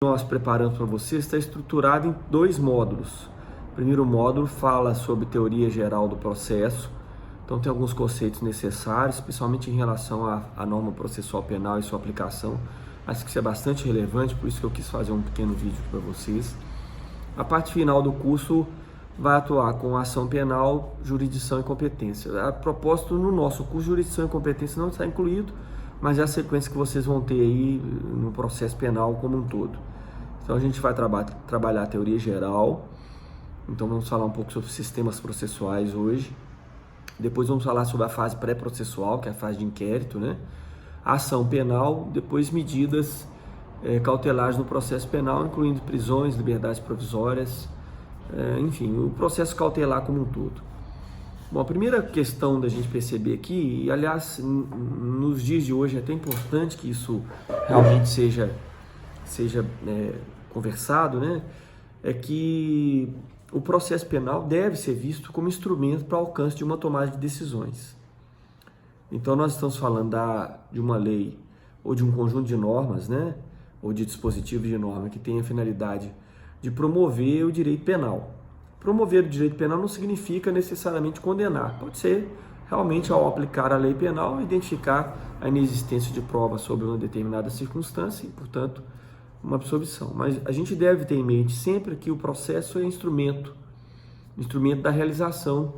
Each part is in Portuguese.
Nós preparamos para você está estruturado em 2 módulos. O primeiro módulo fala sobre teoria geral do processo, então tem alguns conceitos necessários, especialmente em relação à norma processual penal e sua aplicação. Acho que isso é bastante relevante, por isso que eu quis fazer um pequeno vídeo para vocês. A parte final do curso vai atuar com ação penal, jurisdição e competência. A propósito, no nosso curso, jurisdição e competência não está incluído, mas é a sequência que vocês vão ter aí no processo penal como um todo. Então a gente vai trabalhar a teoria geral, então vamos falar um pouco sobre sistemas processuais hoje. Depois vamos falar sobre a fase pré-processual, que é a fase de inquérito, né? A ação penal, depois medidas cautelares no processo penal, incluindo prisões, liberdades provisórias, enfim, o processo cautelar como um todo. Bom, a primeira questão da gente perceber aqui, e aliás, nos dias de hoje é até importante que isso realmente seja conversado, né? É que o processo penal deve ser visto como instrumento para o alcance de uma tomada de decisões. Então nós estamos falando de uma lei ou de um conjunto de normas, né? Ou de dispositivos de norma que tem a finalidade de promover o direito penal. Promover o direito penal não significa necessariamente condenar. Pode ser realmente, ao aplicar a lei penal, identificar a inexistência de prova sobre uma determinada circunstância e, portanto, uma absolvição. Mas a gente deve ter em mente sempre que o processo é instrumento da realização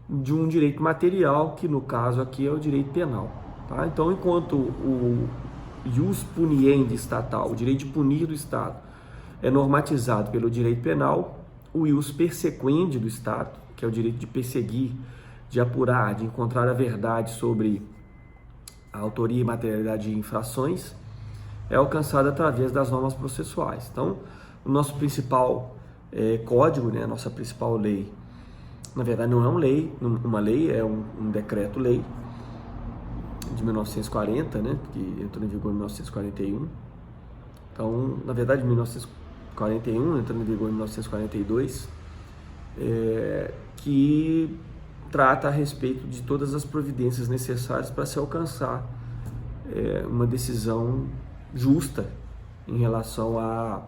de um direito material, que no caso aqui é o direito penal. Tá? Então, enquanto o ius puniendi estatal, o direito de punir do Estado, é normatizado pelo direito penal, o ius persequendi do Estado, que é o direito de perseguir, de apurar, de encontrar a verdade sobre a autoria e materialidade de infrações, é alcançado através das normas processuais. Então, o nosso principal código, né, a nossa principal lei, na verdade não é uma lei, é um decreto-lei de 1940, né, que entrou em vigor em 1941. Então, na verdade, 1941, entrando em vigor em 1942, que trata a respeito de todas as providências necessárias para se alcançar uma decisão justa em relação à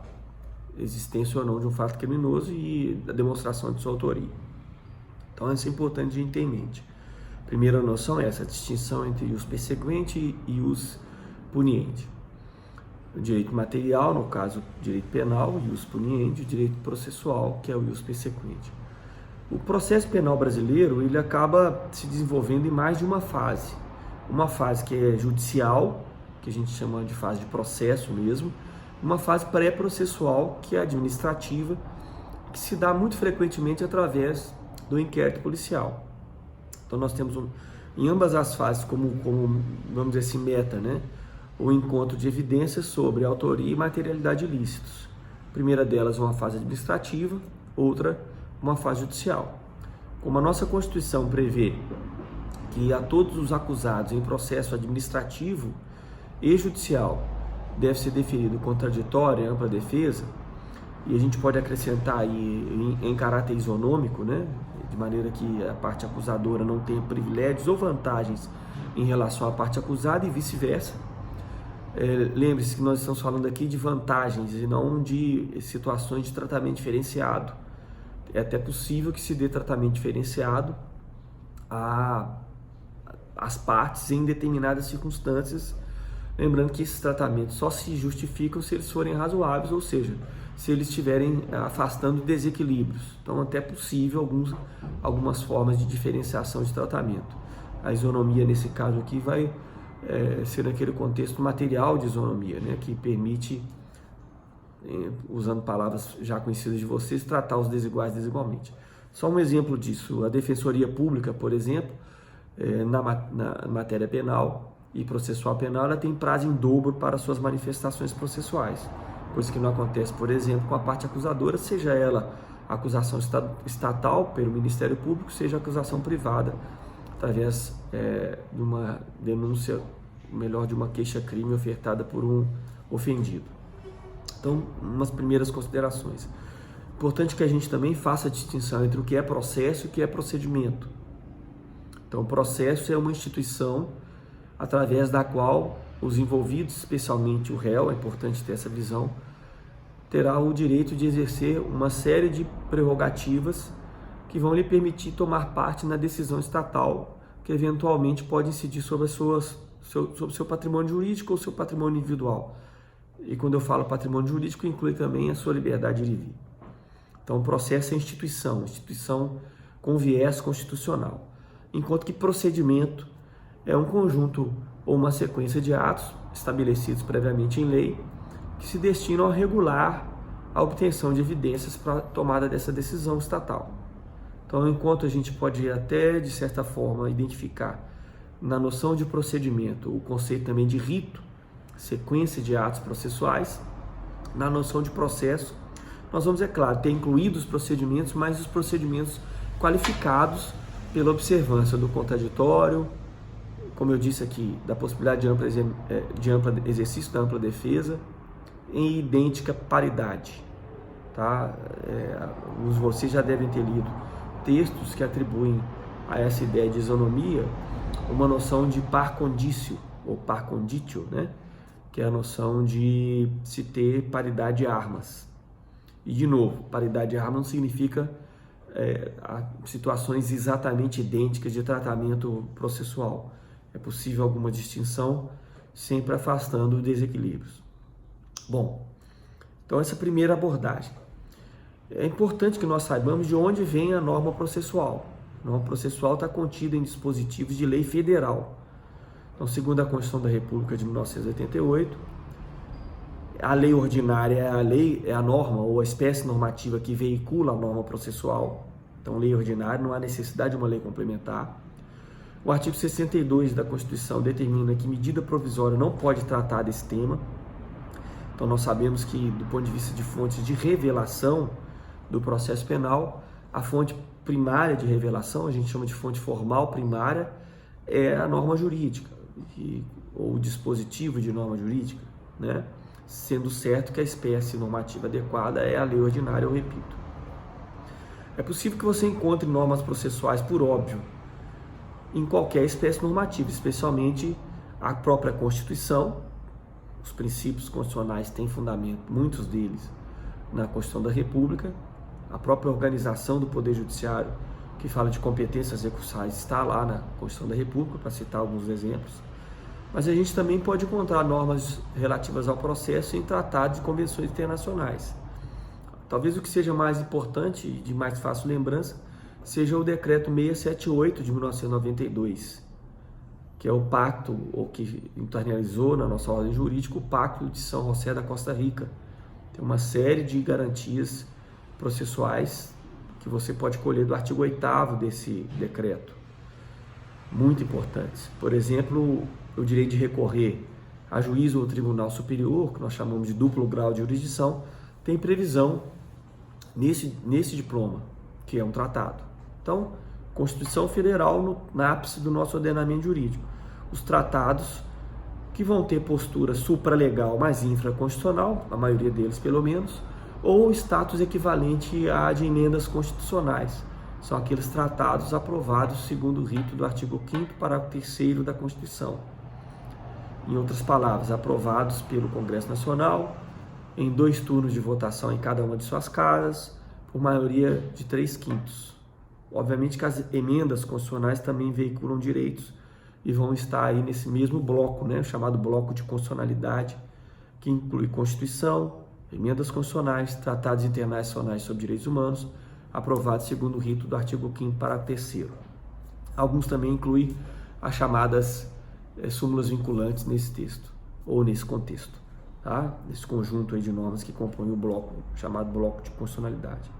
existência ou não de um fato criminoso e a demonstração de sua autoria. Então, isso é importante de ter em mente. Primeira noção é essa, a distinção entre ius persequendi e ius puniendi. O direito material, no caso, o direito penal, o ius puniendi, o direito processual, que é o ius persequendi. O processo penal brasileiro, ele acaba se desenvolvendo em mais de uma fase. Uma fase que é judicial, que a gente chama de fase de processo mesmo, uma fase pré-processual, que é administrativa, que se dá muito frequentemente através do inquérito policial. Então nós temos em ambas as fases como vamos dizer assim, meta, né? O encontro de evidências sobre autoria e materialidade de ilícitos. A primeira delas uma fase administrativa, outra uma fase judicial. Como a nossa Constituição prevê que a todos os acusados em processo administrativo e judicial deve ser deferido contraditório e ampla defesa, e a gente pode acrescentar aí em caráter isonômico, né? De maneira que a parte acusadora não tenha privilégios ou vantagens em relação à parte acusada e vice-versa. Lembre-se que nós estamos falando aqui de vantagens e não de situações de tratamento diferenciado. É até possível que se dê tratamento diferenciado às partes em determinadas circunstâncias, lembrando que esses tratamentos só se justificam se eles forem razoáveis, ou seja, se eles estiverem afastando desequilíbrios. Então, até possível algumas formas de diferenciação de tratamento. A isonomia, nesse caso aqui, vai ser naquele contexto material de isonomia, né, que permite, usando palavras já conhecidas de vocês, tratar os desiguais desigualmente. Só um exemplo disso, a Defensoria Pública, por exemplo, na matéria penal e processual penal, ela tem prazo em dobro para suas manifestações processuais, coisa que não acontece, por exemplo, com a parte acusadora, seja ela acusação estatal pelo Ministério Público, seja acusação privada, através de uma denúncia, melhor, de uma queixa-crime ofertada por um ofendido. Então, umas primeiras considerações. Importante que a gente também faça a distinção entre o que é processo e o que é procedimento. Então, o processo é uma instituição através da qual os envolvidos, especialmente o réu, é importante ter essa visão, terá o direito de exercer uma série de prerrogativas que vão lhe permitir tomar parte na decisão estatal que eventualmente pode incidir sobre sobre seu patrimônio jurídico ou seu patrimônio individual. E quando eu falo patrimônio jurídico, inclui também a sua liberdade de vir. Então, o processo é instituição com viés constitucional, enquanto que procedimento é um conjunto ou uma sequência de atos estabelecidos previamente em lei que se destinam a regular a obtenção de evidências para a tomada dessa decisão estatal. Então, enquanto a gente pode até, de certa forma, identificar na noção de procedimento o conceito também de rito, sequência de atos processuais, na noção de processo, nós vamos, é claro, ter incluído os procedimentos, mas os procedimentos qualificados pela observância do contraditório, como eu disse aqui, da possibilidade de ampla exercício da ampla defesa, em idêntica paridade. Tá? Vocês já devem ter lido textos que atribuem a essa ideia de isonomia uma noção de par condicio, ou par conditio, né? Que é a noção de se ter paridade de armas. E, de novo, paridade de armas não significa situações exatamente idênticas de tratamento processual. É possível alguma distinção, sempre afastando desequilíbrios. Bom, então essa primeira abordagem. É importante que nós saibamos de onde vem a norma processual. A norma processual está contida em dispositivos de lei federal. Então, segundo a Constituição da República de 1988, a lei ordinária é a norma ou a espécie normativa que veicula a norma processual. Então, lei ordinária, não há necessidade de uma lei complementar. O artigo 62 da Constituição determina que medida provisória não pode tratar desse tema. Então, nós sabemos que, do ponto de vista de fontes de revelação do processo penal, a fonte primária de revelação, a gente chama de fonte formal primária, é a norma jurídica, ou o dispositivo de norma jurídica, né? Sendo certo que a espécie normativa adequada é a lei ordinária, eu repito. É possível que você encontre normas processuais, por óbvio, em qualquer espécie normativa, especialmente a própria Constituição. Os princípios constitucionais têm fundamento, muitos deles, na Constituição da República. A própria organização do Poder Judiciário, que fala de competências recursais, está lá na Constituição da República, para citar alguns exemplos. Mas a gente também pode encontrar normas relativas ao processo em tratados e convenções internacionais. Talvez o que seja mais importante e de mais fácil lembrança seja o Decreto 678 de 1992, que é o pacto, ou que internalizou na nossa ordem jurídica, o Pacto de São José da Costa Rica. Tem uma série de garantias processuais que você pode colher do artigo 8º desse decreto, muito importantes. Por exemplo, o direito de recorrer a juízo ou tribunal superior, que nós chamamos de duplo grau de jurisdição, tem previsão nesse diploma, que é um tratado. Então, Constituição Federal no ápice do nosso ordenamento jurídico. Os tratados que vão ter postura supralegal mais infraconstitucional, a maioria deles pelo menos, ou status equivalente à de emendas constitucionais. São aqueles tratados aprovados segundo o rito do artigo 5º, parágrafo 3º da Constituição. Em outras palavras, aprovados pelo Congresso Nacional, em 2 turnos de votação em cada uma de suas casas, por maioria de 3/5. Obviamente que as emendas constitucionais também veiculam direitos e vão estar aí nesse mesmo bloco, né, chamado bloco de constitucionalidade, que inclui Constituição, emendas constitucionais, tratados internacionais sobre direitos humanos, aprovados segundo o rito do artigo 5º, parágrafo 3º. Alguns também incluem as chamadas súmulas vinculantes nesse texto, ou nesse contexto, tá? Nesse conjunto aí de normas que compõem o bloco, chamado bloco de constitucionalidade.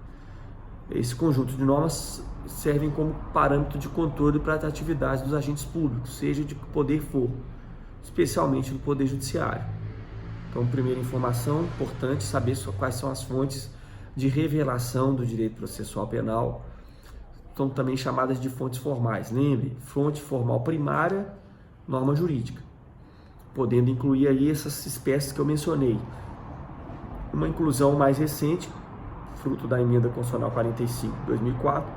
Esse conjunto de normas servem como parâmetro de controle para as atividades dos agentes públicos, seja de que poder for, especialmente do Poder Judiciário. Então, primeira informação, importante saber quais são as fontes de revelação do direito processual penal, são também chamadas de fontes formais. Lembre, fonte formal primária, norma jurídica, podendo incluir aí essas espécies que eu mencionei. Uma inclusão mais recente, fruto da emenda constitucional 45 de 2004,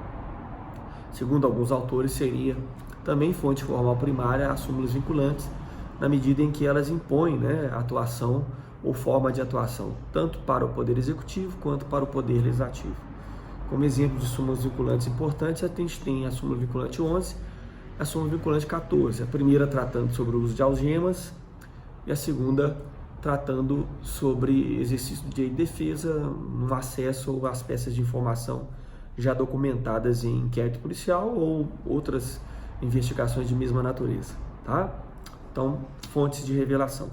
segundo alguns autores, seria também fonte formal primária as súmulas vinculantes, na medida em que elas impõem, né, a atuação ou forma de atuação, tanto para o Poder Executivo quanto para o Poder Legislativo. Como exemplo de súmulas vinculantes importantes, a gente tem a súmula vinculante 11, a súmula vinculante 14, a primeira tratando sobre o uso de algemas e a segunda tratando sobre exercício de direito de defesa no acesso às peças de informação já documentadas em inquérito policial ou outras investigações de mesma natureza, tá? Então, fontes de revelação.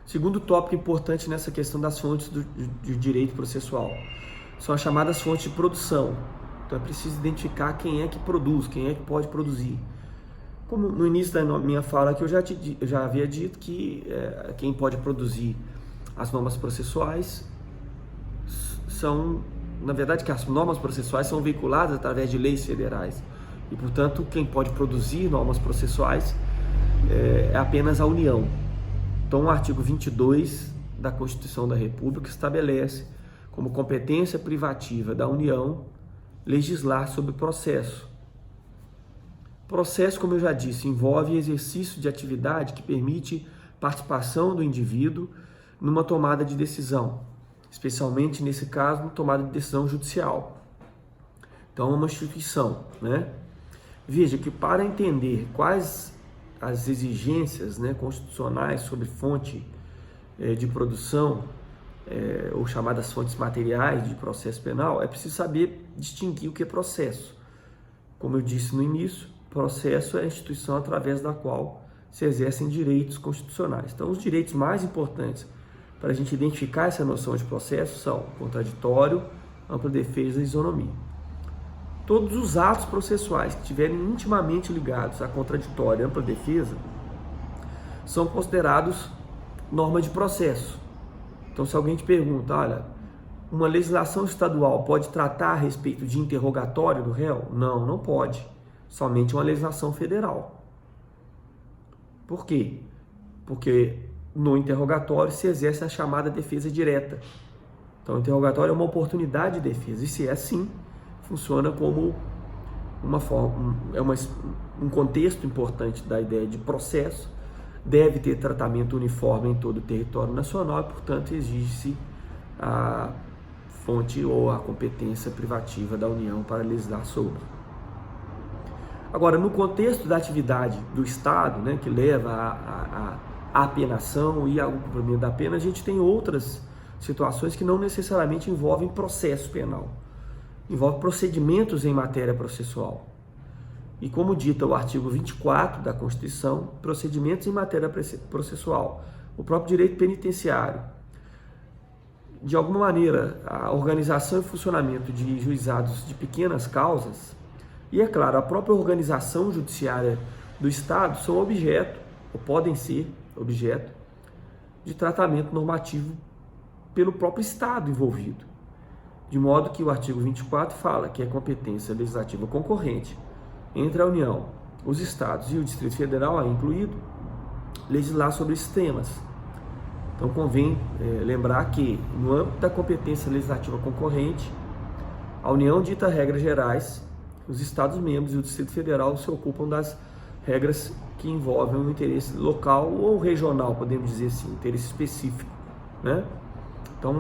Segundo tópico importante nessa questão das fontes do direito processual são as chamadas fontes de produção. Então, é preciso identificar quem é que produz, quem é que pode produzir. Como no início da minha fala aqui, eu já havia dito que quem pode produzir as normas processuais são, na verdade, que as normas processuais são veiculadas através de leis federais. E, portanto, quem pode produzir normas processuais é apenas a União. Então, o artigo 22 da Constituição da República estabelece como competência privativa da União legislar sobre o processo. Processo, como eu já disse, envolve exercício de atividade que permite participação do indivíduo numa tomada de decisão, especialmente nesse caso, tomada de decisão judicial. Então, é uma instituição, né? Veja que para entender quais as exigências, né, constitucionais sobre fonte de produção, ou chamadas fontes materiais de processo penal, é preciso saber distinguir o que é processo. Como eu disse no início, processo é a instituição através da qual se exercem direitos constitucionais. Então, os direitos mais importantes para a gente identificar essa noção de processo são contraditório, ampla defesa e isonomia. Todos os atos processuais que estiverem intimamente ligados a contraditório e ampla defesa são considerados norma de processo. Então, se alguém te pergunta, olha, uma legislação estadual pode tratar a respeito de interrogatório do réu? Não, não pode. Somente uma legislação federal. Por quê? Porque no interrogatório se exerce a chamada defesa direta. Então, o interrogatório é uma oportunidade de defesa. E se é assim, funciona como uma forma, um contexto importante da ideia de processo, deve ter tratamento uniforme em todo o território nacional e, portanto, exige-se a fonte ou a competência privativa da União para legislar sobre. Agora, no contexto da atividade do Estado, né, que leva à apenação e ao cumprimento da pena, a gente tem outras situações que não necessariamente envolvem processo penal. Envolve procedimentos em matéria processual. E como dita o artigo 24 da Constituição, procedimentos em matéria processual, o próprio direito penitenciário. De alguma maneira, a organização e funcionamento de juizados de pequenas causas e, é claro, a própria organização judiciária do Estado são objeto, ou podem ser objeto, de tratamento normativo pelo próprio Estado envolvido. De modo que o artigo 24 fala que é competência legislativa concorrente entre a União, os Estados e o Distrito Federal, aí incluído, legislar sobre esses temas. Então convém lembrar que, no âmbito da competência legislativa concorrente, a União dita regras gerais, os Estados-membros e o Distrito Federal se ocupam das regras que envolvem um interesse local ou regional, podemos dizer assim, interesse específico, né? Então,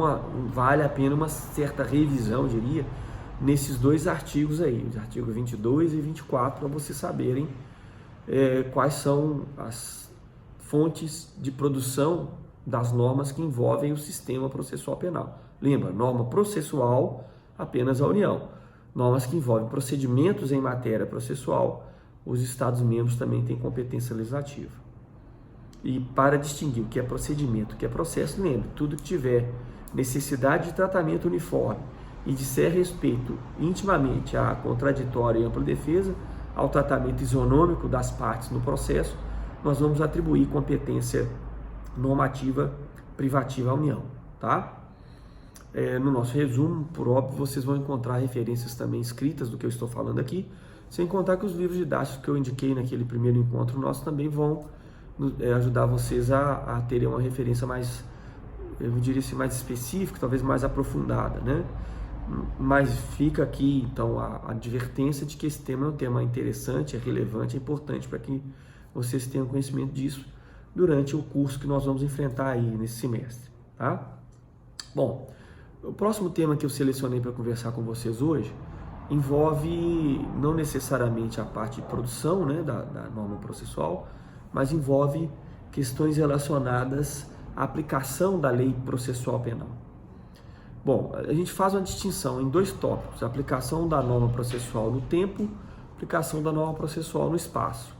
vale a pena uma certa revisão, diria, nesses dois artigos aí, os artigos 22 e 24, para vocês saberem quais são as fontes de produção das normas que envolvem o sistema processual penal. Lembra, norma processual, apenas a União. Normas que envolvem procedimentos em matéria processual, os Estados-membros também têm competência legislativa. E para distinguir o que é procedimento, o que é processo, lembre, tudo que tiver necessidade de tratamento uniforme e de ser respeito intimamente à contraditória e ampla defesa, ao tratamento isonômico das partes no processo, nós vamos atribuir competência normativa privativa à União, tá? No nosso resumo, por óbvio, vocês vão encontrar referências também escritas do que eu estou falando aqui, sem contar que os livros didáticos que eu indiquei naquele primeiro encontro nosso também vão ajudar vocês a terem uma referência mais, eu diria assim, mais específica, talvez mais aprofundada, né? Mas fica aqui, então, a advertência de que esse tema é um tema interessante, é relevante, é importante para que vocês tenham conhecimento disso, durante o curso que nós vamos enfrentar aí nesse semestre, tá? Bom, o próximo tema que eu selecionei para conversar com vocês hoje envolve não necessariamente a parte de produção, né, da norma processual, mas envolve questões relacionadas à aplicação da lei processual penal. Bom, a gente faz uma distinção em dois tópicos: a aplicação da norma processual no tempo, aplicação da norma processual no espaço.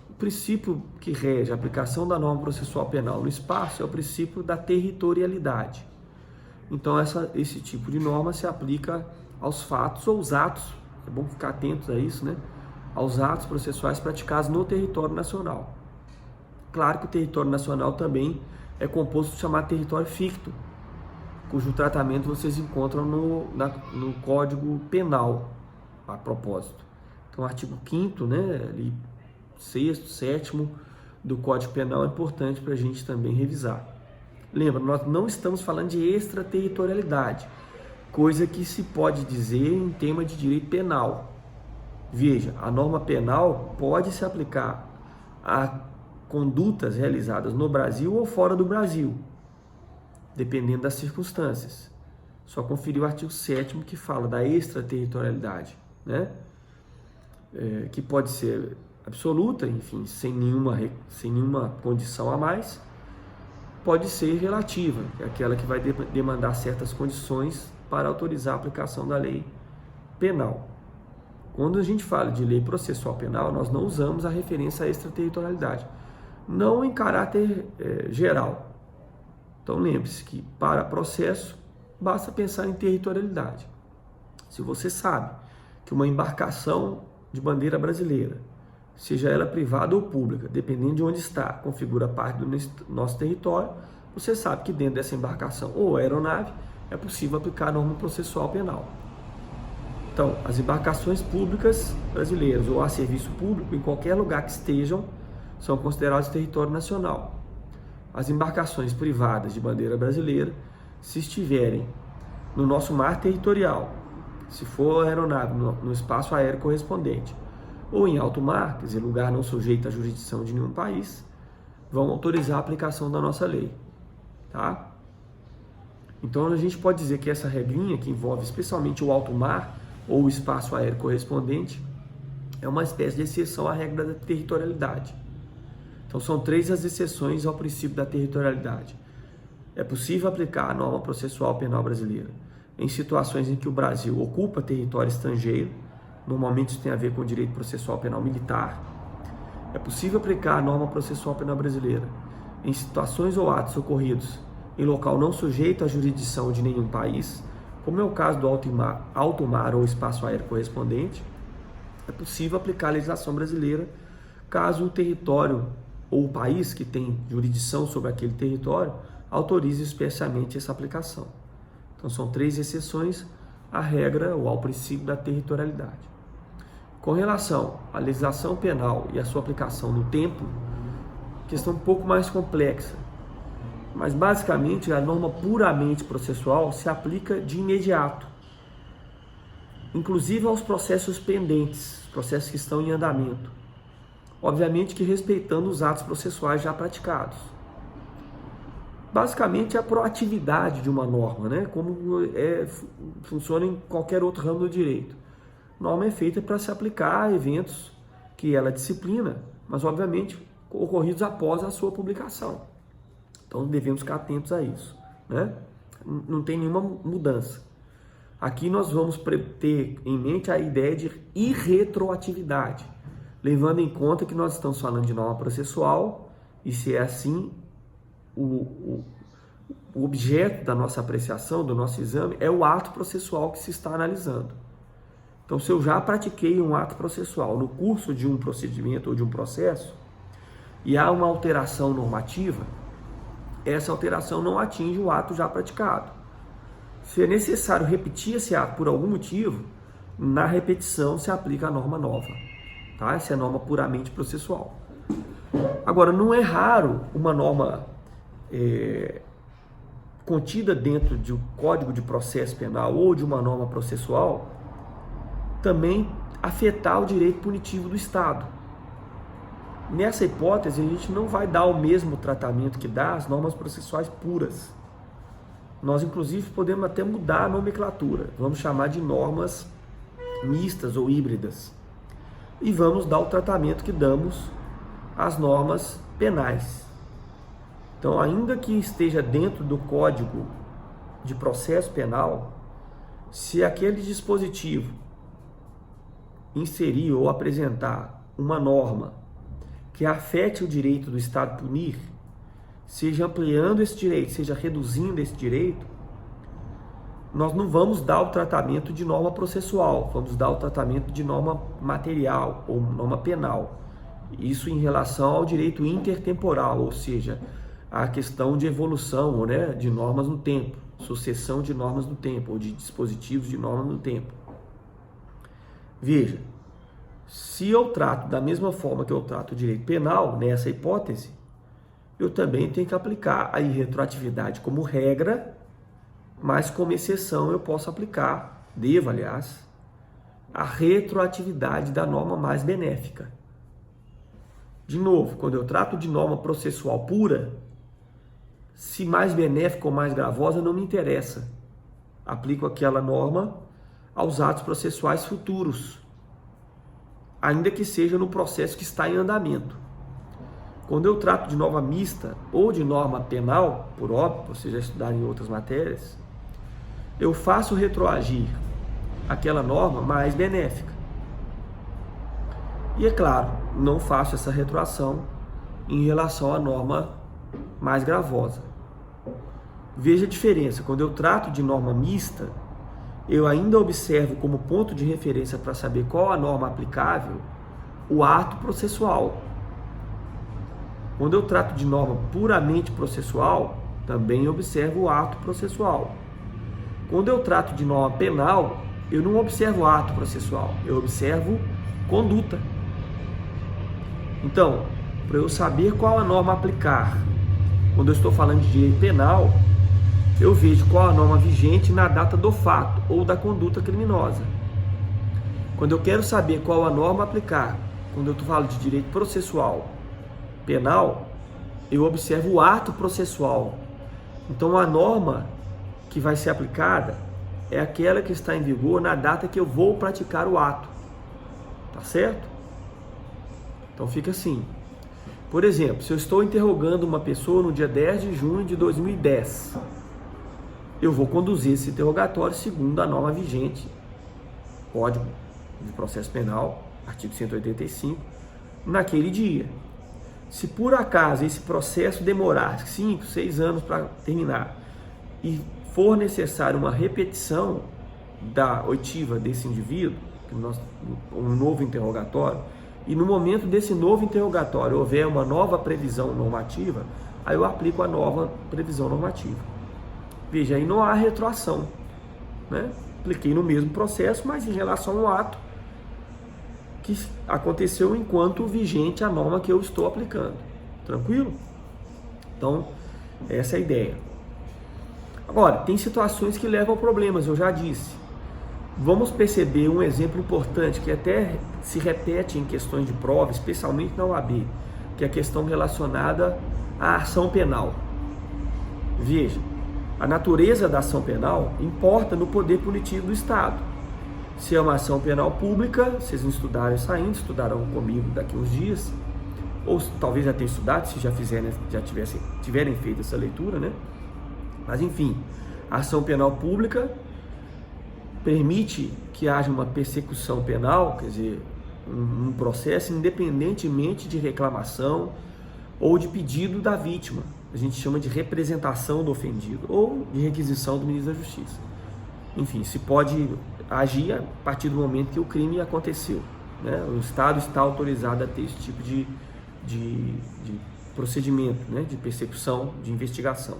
O princípio que rege a aplicação da norma processual penal no espaço é o princípio da territorialidade. Então, esse tipo de norma se aplica aos fatos ou aos atos, é bom ficar atentos a isso, né? Aos atos processuais praticados no território nacional. Claro que o território nacional também é composto de chamado território ficto, cujo tratamento vocês encontram no Código Penal, a propósito. Então, o artigo 5º, né, ali, 6º, 7º do Código Penal é importante para a gente também revisar. Lembra, nós não estamos falando de extraterritorialidade, coisa que se pode dizer em tema de direito penal. Veja, a norma penal pode se aplicar a condutas realizadas no Brasil ou fora do Brasil, dependendo das circunstâncias. Só conferir o artigo 7º que fala da extraterritorialidade, né? Que pode ser absoluta, enfim, sem nenhuma condição a mais, pode ser relativa, que é aquela que vai demandar certas condições para autorizar a aplicação da lei penal. Quando a gente fala de lei processual penal, nós não usamos a referência à extraterritorialidade, não em caráter geral. Então lembre-se que para processo basta pensar em territorialidade. Se você sabe que uma embarcação de bandeira brasileira, seja ela privada ou pública, dependendo de onde está, configura parte do nosso território, você sabe que dentro dessa embarcação ou aeronave é possível aplicar a norma processual penal. Então, as embarcações públicas brasileiras ou a serviço público, em qualquer lugar que estejam, são consideradas território nacional. As embarcações privadas de bandeira brasileira, se estiverem no nosso mar territorial, se for aeronave no espaço aéreo correspondente, ou em alto mar, quer dizer, lugar não sujeito à jurisdição de nenhum país, vão autorizar a aplicação da nossa lei, tá? Então a gente pode dizer que essa regrinha, que envolve especialmente o alto mar ou o espaço aéreo correspondente, é uma espécie de exceção à regra da territorialidade. Então são 3 as exceções ao princípio da territorialidade. É possível aplicar a norma processual penal brasileira em situações em que o Brasil ocupa território estrangeiro, normalmente isso tem a ver com o direito processual penal militar. É possível aplicar a norma processual penal brasileira em situações ou atos ocorridos em local não sujeito à jurisdição de nenhum país, como é o caso do alto mar ou espaço aéreo correspondente. É possível aplicar a legislação brasileira caso o território ou o país que tem jurisdição sobre aquele território autorize especialmente essa aplicação. Então são 3 exceções à regra ou ao princípio da territorialidade. Com relação à legislação penal e a sua aplicação no tempo, questão um pouco mais complexa, mas basicamente a norma puramente processual se aplica de imediato, inclusive aos processos pendentes, processos que estão em andamento, obviamente que respeitando os atos processuais já praticados. Basicamente a proatividade de uma norma, né? Como funciona em qualquer outro ramo do direito. A norma é feita para se aplicar a eventos que ela disciplina, mas obviamente ocorridos após a sua publicação. Então devemos ficar atentos a isso, né? Não tem nenhuma mudança. Aqui nós vamos ter em mente a ideia de irretroatividade, levando em conta que nós estamos falando de norma processual e, se é assim, o objeto da nossa apreciação, do nosso exame, é o ato processual que se está analisando. Então, se eu já pratiquei um ato processual no curso de um procedimento ou de um processo e há uma alteração normativa, essa alteração não atinge o ato já praticado. Se é necessário repetir esse ato por algum motivo, na repetição se aplica a norma nova, tá? Essa é a norma puramente processual. Agora, não é raro uma norma contida dentro de um Código de Processo Penal ou de uma norma processual também afetar o direito punitivo do Estado. nessa hipótese, a gente não vai dar o mesmo tratamento que dá as normas processuais puras. Nós, inclusive, podemos até mudar a nomenclatura. Vamos chamar de normas mistas ou híbridas. E vamos dar o tratamento que damos às normas penais. Então, ainda que esteja dentro do Código de Processo Penal, se aquele dispositivo inserir ou apresentar uma norma que afete o direito do Estado punir, seja ampliando esse direito, seja reduzindo esse direito, nós não vamos dar o tratamento de norma processual, vamos dar o tratamento de norma material ou norma penal. Isso em relação ao direito intertemporal, ou seja, a questão de evolução, né, de normas no tempo, sucessão de normas no tempo, ou de dispositivos de normas no tempo. Veja, se eu trato da mesma forma que eu trato o direito penal, nessa hipótese, eu também tenho que aplicar a irretroatividade como regra, mas como exceção eu posso aplicar, devo aliás, a retroatividade da norma mais benéfica. De novo, quando eu trato de norma processual pura, se mais benéfica ou mais gravosa não me interessa. Aplico aquela norma aos atos processuais futuros, ainda que seja no processo que está em andamento. Quando eu trato de norma mista ou de norma penal, por óbvio, vocês já estudaram em outras matérias, eu faço retroagir aquela norma mais benéfica. E é claro, não faço essa retroação em relação à norma mais gravosa. Veja a diferença, quando eu trato de norma mista, eu ainda observo como ponto de referência para saber qual a norma aplicável o ato processual. Quando eu trato de norma puramente processual, também observo o ato processual. Quando eu trato de norma penal, eu não observo o ato processual, eu observo conduta. Então, para eu saber qual a norma aplicar, quando eu estou falando de direito penal, eu vejo qual a norma vigente na data do fato ou da conduta criminosa. Quando eu quero saber qual a norma aplicar, quando eu estou falando de direito processual penal, eu observo o ato processual. Então a norma que vai ser aplicada é aquela que está em vigor na data que eu vou praticar o ato. Tá certo? Então fica assim. Por exemplo, se eu estou interrogando uma pessoa no dia 10 de junho de 2010, eu vou conduzir esse interrogatório segundo a norma vigente, Código de Processo Penal, artigo 185, naquele dia. Se por acaso esse processo demorar 5, 6 anos para terminar e for necessário uma repetição da oitiva desse indivíduo, um novo interrogatório, e no momento desse novo interrogatório houver uma nova previsão normativa, aí eu aplico a nova previsão normativa. Veja, aí não há retroação, né? Apliquei no mesmo processo, mas em relação ao ato que aconteceu enquanto vigente a norma que eu estou aplicando. Tranquilo? Então, essa é a ideia. Agora, tem situações que levam a problemas, eu já disse. Vamos perceber um exemplo importante que até se repete em questões de prova, especialmente na OAB, que é a questão relacionada à ação penal. Veja, a natureza da ação penal importa no poder punitivo do Estado. Se é uma ação penal pública, vocês não estudaram saindo, estudarão comigo daqui uns dias, ou talvez já tenham estudado, se já tiverem feito essa leitura, né? Mas enfim, a ação penal pública permite que haja uma persecução penal, quer dizer, um processo independentemente de reclamação ou de pedido da vítima. A gente chama de representação do ofendido ou de requisição do ministro da Justiça. Enfim, se pode agir a partir do momento que o crime aconteceu, né? O Estado está autorizado a ter esse tipo de procedimento, né? De persecução, de investigação.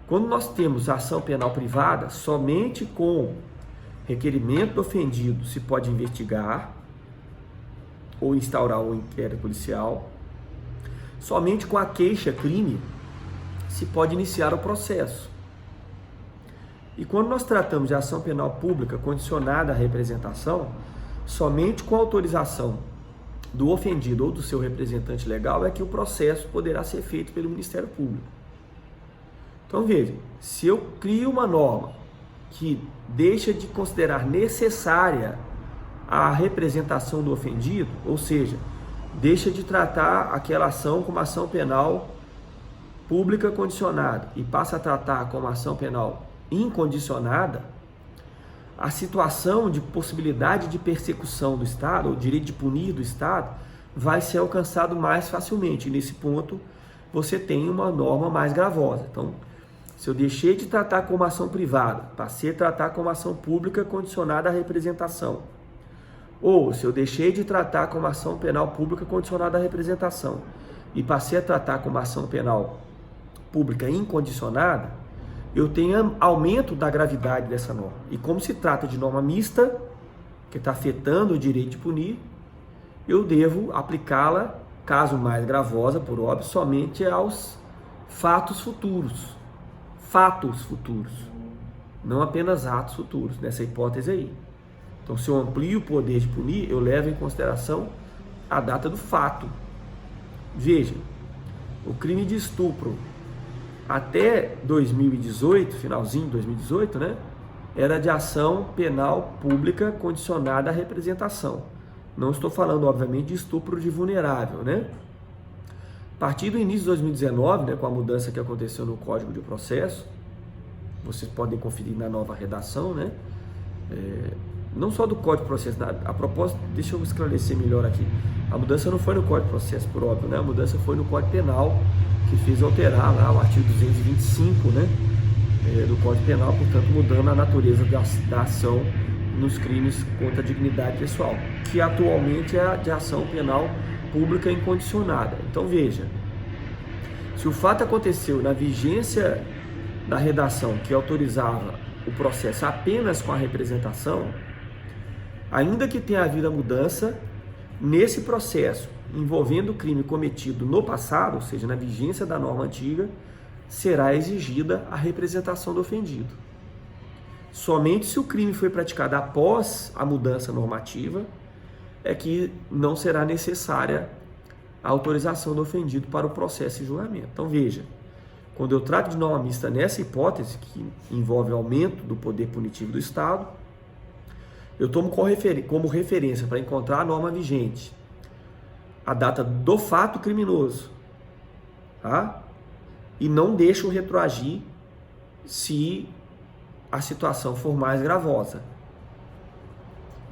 Quando nós temos ação penal privada, somente com requerimento do ofendido se pode investigar ou instaurar um inquérito policial. Somente com a queixa-crime se pode iniciar o processo. E quando nós tratamos de ação penal pública condicionada à representação, somente com autorização do ofendido ou do seu representante legal é que o processo poderá ser feito pelo Ministério Público. Então veja, se eu crio uma norma que deixa de considerar necessária a representação do ofendido, ou seja, deixa de tratar aquela ação como ação penal pública condicionada e passa a tratar como ação penal incondicionada, a situação de possibilidade de persecução do Estado, ou direito de punir do Estado, vai ser alcançado mais facilmente. E nesse ponto, você tem uma norma mais gravosa. Então, se eu deixei de tratar como ação privada, passei a tratar como ação pública condicionada à representação, ou se eu deixei de tratar como ação penal pública condicionada à representação e passei a tratar como ação penal pública incondicionada, eu tenho aumento da gravidade dessa norma. E como se trata de norma mista, que está afetando o direito de punir, eu devo aplicá-la, caso mais gravosa, por óbvio, somente aos fatos futuros. Fatos futuros, não apenas atos futuros, nessa hipótese aí. Então, se eu amplio o poder de punir, eu levo em consideração a data do fato. Veja, o crime de estupro até 2018, finalzinho de 2018, né, era de ação penal pública condicionada à representação. Não estou falando, obviamente, de estupro de vulnerável, né? A partir do início de 2019, né, com a mudança que aconteceu no Código de Processo, vocês podem conferir na nova redação, né? Não só do Código de Processo, a propósito, deixa eu esclarecer melhor aqui. A mudança não foi no Código de Processo, por óbvio, né? A mudança foi no Código Penal, que fez alterar lá o artigo 225, né, do Código Penal, portanto, mudando a natureza da ação nos crimes contra a dignidade pessoal, que atualmente é a de ação penal pública incondicionada. Então veja, se o fato aconteceu na vigência da redação que autorizava o processo apenas com a representação, ainda que tenha havido a mudança, nesse processo envolvendo o crime cometido no passado, ou seja, na vigência da norma antiga, será exigida a representação do ofendido. Somente se o crime foi praticado após a mudança normativa é que não será necessária a autorização do ofendido para o processo e julgamento. Então veja, quando eu trato de norma mista nessa hipótese, que envolve aumento do poder punitivo do Estado, eu tomo como referência para encontrar a norma vigente a data do fato criminoso, tá? E não deixo retroagir se a situação for mais gravosa.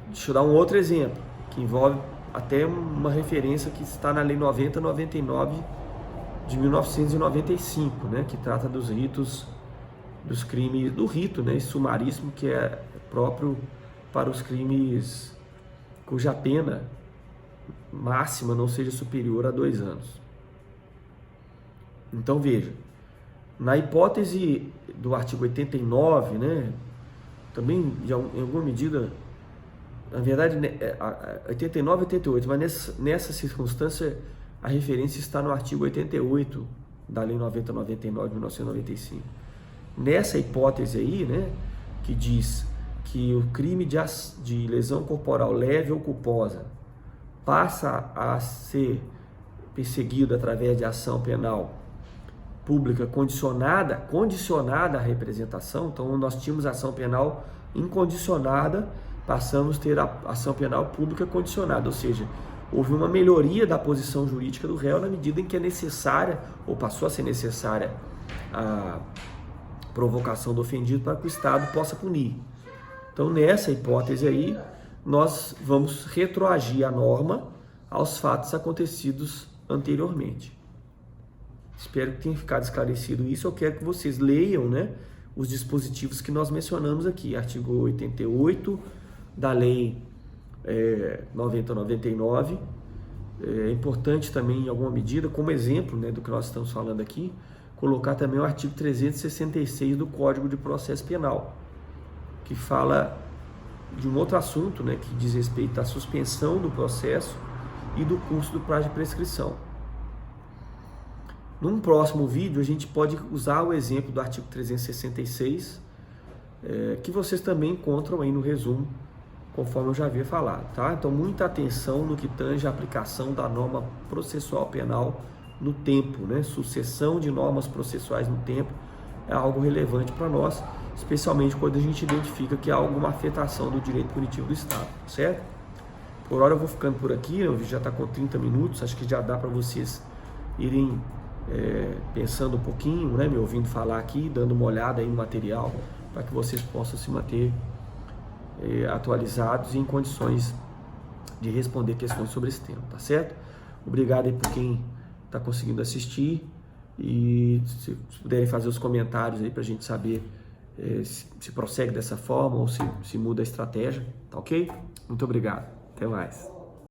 Deixa eu dar um outro exemplo, que envolve até uma referência que está na Lei 9099 de 1995, né, que trata dos ritos, dos crimes, do rito, né, sumaríssimo, que é próprio para os crimes cuja pena máxima não seja superior a 2 anos. Então veja, na hipótese do artigo 89, né, também em alguma medida, na verdade 89 e 88, mas nessa circunstância a referência está no artigo 88 da Lei 9099 de 1995. Nessa hipótese aí, né, que diz que o crime de lesão corporal leve ou culposa passa a ser perseguido através de ação penal pública condicionada à representação. Então nós tínhamos ação penal incondicionada, passamos a ter a ação penal pública condicionada, ou seja, houve uma melhoria da posição jurídica do réu na medida em que é necessária, ou passou a ser necessária, a provocação do ofendido para que o Estado possa punir. Então nessa hipótese aí, nós vamos retroagir a norma aos fatos acontecidos anteriormente. Espero que tenha ficado esclarecido isso. Eu quero que vocês leiam, né, os dispositivos que nós mencionamos aqui. Artigo 88 da Lei 9099. É importante também, em alguma medida, como exemplo, né, do que nós estamos falando aqui, colocar também o artigo 366 do Código de Processo Penal, que fala de um outro assunto, né, que diz respeito à suspensão do processo e do curso do prazo de prescrição. Num próximo vídeo, a gente pode usar o exemplo do artigo 366, que vocês também encontram aí no resumo conforme eu já havia falado, tá? Então, muita atenção no que tange a aplicação da norma processual penal no tempo, né? Sucessão de normas processuais no tempo é algo relevante para nós, especialmente quando a gente identifica que há alguma afetação do direito punitivo do Estado, certo? Por hora eu vou ficando por aqui, o vídeo já está com 30 minutos, acho que já dá para vocês irem pensando um pouquinho, né? Me ouvindo falar aqui, dando uma olhada aí no material, para que vocês possam se manter atualizados e em condições de responder questões sobre esse tema, tá certo? Obrigado aí por quem está conseguindo assistir e se puderem fazer os comentários aí para a gente saber se prossegue dessa forma ou se muda a estratégia, tá ok? Muito obrigado, até mais.